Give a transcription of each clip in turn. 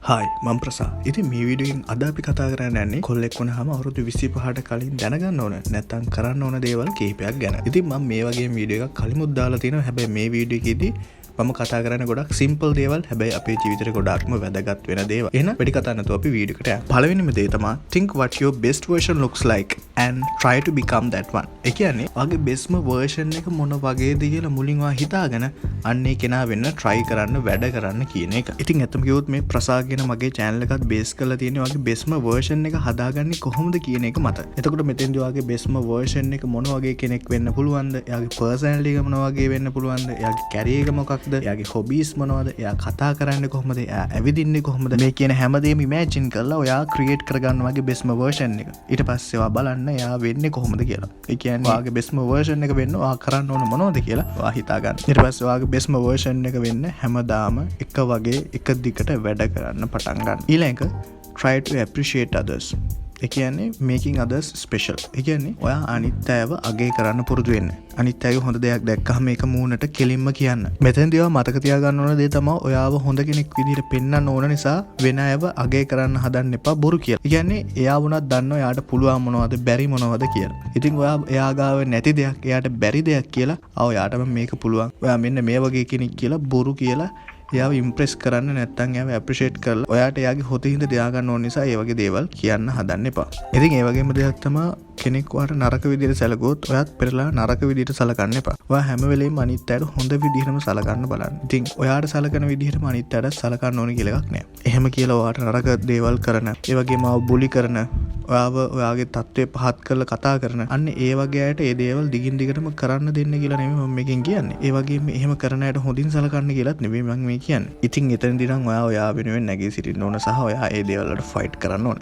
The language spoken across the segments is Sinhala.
හායි මම ප්‍රසාද්. ඉතින් මේ වීඩියෝෙන් අද අපි කතා කරන්න යන්නේ කොල්ලෙක් වුණාම අවුරුදු 25ට කලින් දැනගන්න ඕන නැත්නම් කරන්න ඕන දේවල් කීපයක් ගැන. ඉතින් මම මේ වගේ වීඩියෝ එකක් කලිමුත් දාලා තියෙනවා. හැබැයි මේ වීඩියෝ එකේදී මම කතා කරන්නේ ගොඩක් සිම්පල් දේවල්. හැබැයි අපේ ජීවිතේට ගොඩක්ම වැදගත් වෙන දේවල්. එහෙනම් වැඩි කතා නැතුව අපි වීඩියෝ එකට යමු. පළවෙනිම දේ තමයි think what your best version looks like and try to become that one. ඒ කියන්නේ ඔයාගේ bestම version එක මොන වගේද කියලා මුලින් ඔයා හිතාගෙන අන්නේ කෙනා වෙන්න try කරන්න වැඩ කරන්න කියන එක. ඉතින් ඇත්තම කිව්වොත් මේ ප්‍රසාද් කියන මගේ channel එකත් base කරලා තියෙන්නේ ඔයාගේ bestම version එක හදාගන්නේ කොහොමද කියන එක මත. එතකොට මෙතෙන්දී ඔයාගේ bestම version එක මොන වගේ කෙනෙක් වෙන්න පුළුවන්ද? එයාගේ personality එක මොන වගේ වෙන්න පුළුවන්ද? එයාගේ career එක මොකක්ද? එයාගේ hobbies මොනවද? එයා කතා කරන්නේ කොහොමද? එයා ඇවිදින්නේ කොහොමද? මේ කියන හැමදේම imagine කරලා ඔයා create කරගන්න වගේ bestම version එක. ඊට පස්සේ ඔයා බලන්න එයා වෙන්නේ කොහොමද කියලා. ඒ කියන්නේ ඔයාගේ bestම version එක වෙන්න ඔයා කරන්න ඕන මොනවද කියලා ඔයා හිතා ගන්න. ඊට පස්සේ ඔයාගේ bestම version එක වෙන්න හැමදාම එක වගේ එක දිගට වැඩ කරන්න පටන් ගන්න. ඊළඟ try to appreciate others. ඒ කියන්නේ making others special. ඒ කියන්නේ ඔයා අනිත් අයව අගය කරන්න පුරුදු වෙන්න. අනිත් අයගේ හොඳ දෙයක් දැක්කහම ඒක මූණට කෙලින්ම කියන්න. මෙතෙන්දී ඔයා මතක තියාගන්න ඕන දේ තමයි ඔයාව හොඳ කෙනෙක් විදිහට පෙන්වන්න ඕන නිසා වෙන අයව අගය කරන්න හදන්න එපා බොරු කියලා. ඒ කියන්නේ එයා වුණත් දන්නවා එයාට පුළුවන් මොනවද බැරි මොනවද කියලා. ඉතින් ඔයා එයා ගාව නැති දෙයක් එයාට බැරි දෙයක් කියලා ඔයාටම මේක පුළුවන්. ඔයා මෙන්න මේ වගේ කෙනෙක් කියලා බොරු කියලා එයාව ඉම්ප්‍රෙස් කරන්න නැත්නම් එයාව ඇප්‍රීෂিয়েට් කරලා ඔයාට එයාගේ හොතින්ද තියාගන්න ඕන නිසා ඒ වගේ දේවල් කියන්න හදන්න එපා. ඉතින් ඒ වගේම දෙයක් තමයි කෙනෙක් ඔයාට නරක විදිහට සැලකුවොත් ඔයාත් පෙරලා නරක විදිහට සලකන්න එපා. ඔයා හැම වෙලෙම අනිත් අයට හොඳ විදිහටම සලකන්න බලන්න. ඉතින් ඔයාට සලකන විදිහටම අනිත් අයට සලකන්න ඕනේ කියලා එකක් නෑ. එහෙම කියලා ඔයාට නරක දේවල් කරන, ඒ වගේම ආව බුලි කරන, ඔයාව ඔයාගේ තත්ත්වය පහත් කරලා කතා කරන අන්න ඒ වගේ අයට ඒ දේවල් දිගින් දිගටම කරන්න දෙන්න කියලා නෙමෙයි මම මේකෙන් කියන්නේ. ඒ වගේම එහෙම කරන අයට හොඳින් සලකන්න කියලාත් නෙමෙයි මම මේ කියන්නේ. ඉතින් එතනදී නම් ඔයා වෙනුවෙන් නැගී සිටින්න ඕන සහ ඔයා ඒ දේවල් වලට ෆයිට් කරන්න ඕන.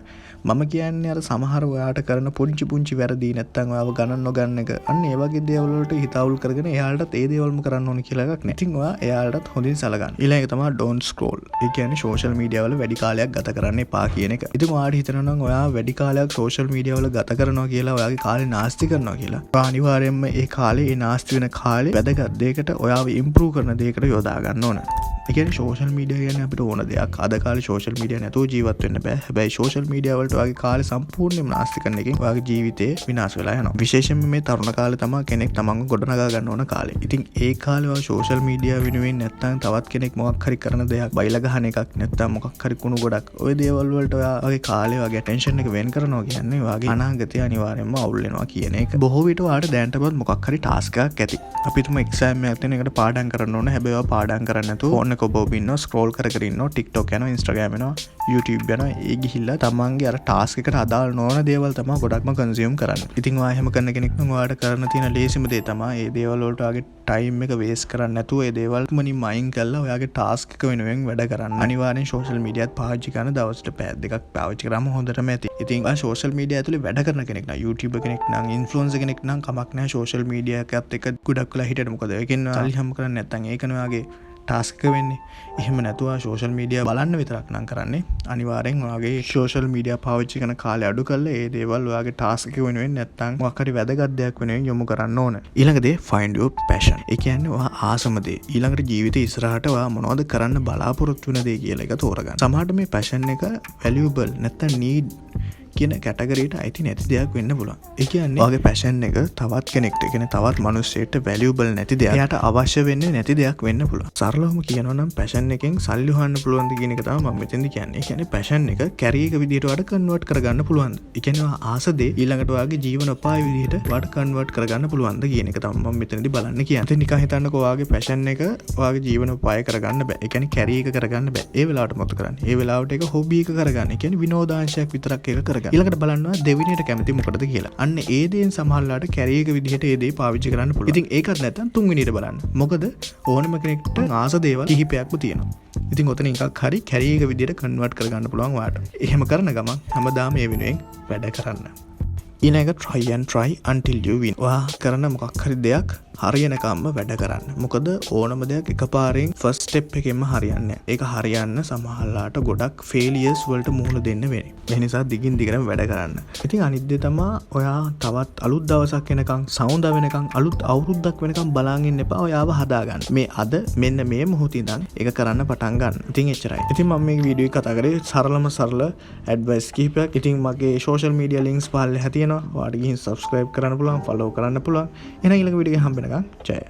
මම කියන්නේ අර සමහර ඔයාට කරන පුංචි වැරදි නැත්තම් ඔයාව ගණන් නොගන්න එක. අන්න ඒ වගේ දේවල් වලට හිත අවුල් කරගෙන එයාලටත් ඒ දේවල්ම කරන්න ඕන කියලා එකක් නෑ. ඉතින් ඔයා එයාලටත් හොඳින් සලකන්න. ඊළඟ තමයි don't scroll. ඒ කියන්නේ social media වල වැඩි කාලයක් ගත කරන්න එපා කියන එක. ඉතින් ඔයාට හිතනවා නම් ඔයා වැඩි කාලයක් social media වල ගත කරනවා කියලා ඔයාගේ කාලේ නාස්ති කරනවා කියලා. ඔයා අනිවාර්යයෙන්ම ඒ කාලේ ඒ නාස්ති වෙන කාලේ වැදගත් දෙයකට ඔයාව improve කරන දෙයකට යොදා ගන්න ඕන. ඒ කියන්නේ social media කියන්නේ අපිට ඕන දෙයක්. අද කාලේ social media නැතුව ජීවත් වෙන්න බෑ. හැබැයි social media වලට ඔයාගේ කාලේ සම්පූර්ණයෙන්ම නාස්ති කරන එකෙන් ඔයාගේ ජීවිතේ විනාශ වෙලා යනවා. විශේෂයෙන්ම මේ තරුණ කාලේ තමයි කෙනෙක් තමන්ව ගොඩනගා ගන්න ඕන කාලේ. ඉතින් ඒ කාලේ ඔයා social media වෙනුවෙන් නැත්තම් තවත් කෙනෙක් මොකක් හරි කරන දෙයක් බයිලා ගහන එකක් නැත්තම් මොකක් හරි කුණු ගොඩක් ඔය දේවල් වලට ඔයාගේ කාලේ ඔයාගේ attention එක වෙන් කරනවා කියන්නේ ඔයාගේ අනාගතය අනිවාර්යයෙන්ම අවුල් වෙනවා කියන එක. බොහෝ විට ඔයාට දැනටමත් මොකක් හරි task එකක් ඇති. අපි තුම exam එකක් තියෙන එකට පාඩම් කරන්න ඕන. හැබැයි ඔයා පාඩම් කරන්නේ නැතුව ෆෝන් එක ඔබ ඉන්නවා scroll කර ඉන්නවා TikTok යනවා Instagram යනවා YouTube යනවා. ඒ ගිහිල්ලා තමන්ගේ අර task එකට අදාළ නොවන දේවල් තමයි ගොඩක්ම consume කරන්නේ. ඉතින් ඔයා එහෙම කරන කෙනෙක් නම් ඔයාට කරන්න තියෙන ලේසිම දේ තමයි මේ දේවල් වලට ඔයාගේ time එක waste කරන්නේ නැතුව ඒ දේවල් මනින් මයින් කරලා ඔයාගේ task එක වෙනුවෙන් වැඩ කරන්න. අනිවාර්යෙන් social media එකත් පාවිච්චි කරන දවසට පැය දෙකක් පාවිච්චි කරාම හොඳටම ඇති. ඉතින් ඔයා social media ඇතුලේ වැඩ කරන කෙනෙක් නම් YouTuber කෙනෙක් නම් influencer කෙනෙක් නම් කමක් නැහැ social media එකත් එක්ක ගොඩක් වෙලා හිටියට මොකද ඒකෙන් සල්ලි හම් කරන්නේ නැත්නම් ඒකනේ ඔයාගේ ටාස්ක් එක වෙන්නේ. එහෙම නැතුව සෝෂල් මීඩියා බලන්න විතරක් නම් කරන්නේ. අනිවාර්යෙන් ඔයාගේ සෝෂල් මීඩියා පාවිච්චි කරන කාලය අඩු කරලා ඒ දේවල් ඔයාගේ ටාස්ක් එක වෙනුවෙන් නැත්තම් මොකක් හරි වැදගත් දෙයක් වෙනුවෙන් යොමු කරන්න ඕන. ඊළඟ දේ find your passion. ඒ කියන්නේ ඔයා ආසම දේ. ඊළඟට ජීවිතේ ඉස්සරහට ඔයා මොනවද කරන්න බලාපොරොත්තු වෙන දේ කියලා එක තෝරගන්න. සමහරට මේ passion එක valuable නැත්තම් need කියන කැටගරියට අයිති නැති දෙයක් වෙන්න පුළුවන්. ඒ කියන්නේ ඔයාගේ passion එක තවත් කෙනෙක්ට, ඒ කියන්නේ තවත් මිනිස්සෙක්ට valuable නැති දෙයක්. එයාට අවශ්‍ය වෙන්නේ නැති දෙයක් වෙන්න පුළුවන්. සරලවම කියනවා නම් passion එකෙන් සල්ලි හොයන්න පුළුවන් ද කියන එක තමයි මම මෙතෙන්දි කියන්නේ. ඒ කියන්නේ passion එක career එක විදිහට වඩ convert කරගන්න පුළුවන්ද? ඒ කියන්නේ ඔයා ආස දේ ඊළඟට ඔයාගේ ජීවනෝපාය විදිහට වඩ convert කරගන්න පුළුවන්ද කියන එක තමයි මම මෙතනදි බලන්න කියන්නේ. ඉතින් නිකන් හිතන්නකෝ ඔයාගේ passion එක ඔයාගේ ජීවනෝපාය කරගන්න බෑ. ඒ කියන්නේ career එක කරගන්න බෑ. ඒ වෙලාවට මොකද කරන්නේ? ඒ වෙලාවට ඒක hobby එක කරගන්න. ඒ කියන්නේ විනෝදාංශයක් විතරක් ඒක කරගන්න. ඊළඟට බලන්නවා දෙවෙනියට කැමති මොකටද කියලා. අන්න ඒ දේෙන් සමහරලාට කැරියර් එක විදිහට ඒ දේ පාවිච්චි කරන්න පුළුවන්. ඉතින් ඒකත් නැත්තම් තුන්වෙනියට බලන්න. මොකද ඕනම කෙනෙක්ට ආස දේවල් කිහිපයක්ම තියෙනවා. ඉතින් ඔතන එකක් හරි කැරියර් එක විදිහට කන්වර්ට් කරගන්න පුළුවන් ඔයාට. එහෙම කරන ගමන් හැමදාම ඒ වෙනුවෙන් වැඩ කරන්න. ඊළඟ try and try until you win. ඔයා කරන මොකක් හරි දෙයක් හරියනකම්ම වැඩ කරන්න. මොකද ඕනම දෙයක් එකපාරෙන් ෆස්ට් ස්ටෙප් එකෙන්ම හරියන්නේ නැහැ. ඒක හරියන්න සමහරලාට ගොඩක් ෆේලියර්ස් වලට මුහුණ දෙන්න වෙන්නේ. ඒ නිසා දිගින් දිගටම වැඩ කරන්න. ඉතින් අනිත් දේ තමයි ඔයා තවත් අලුත් දවසක් එනකන් සවුන්ද වෙනකන් අලුත් අවුරුද්දක් වෙනකන් බලාගෙන ඉන්න එපා. ඔයාව හදාගන්න. මේ අද මෙන්න මේ මොහොතේ ඉඳන් ඒක කරන්න පටන් ගන්න. ඉතින් එච්චරයි. ඉතින් මම මේ වීඩියෝ එක කතා කරේ සරල ඇඩ්වයිස් කිහිපයක්. ඉතින් මගේ සෝෂල් මීඩියා ලින්ක්ස් පහළ තියෙනවා. ඔයාලට ගිහින් subscribe කරන්න පුළුවන්, follow කරන්න පුළුවන්. එහෙනම් ඊළඟ වීඩියෝ එකේ හම්බෙනකන් ජය.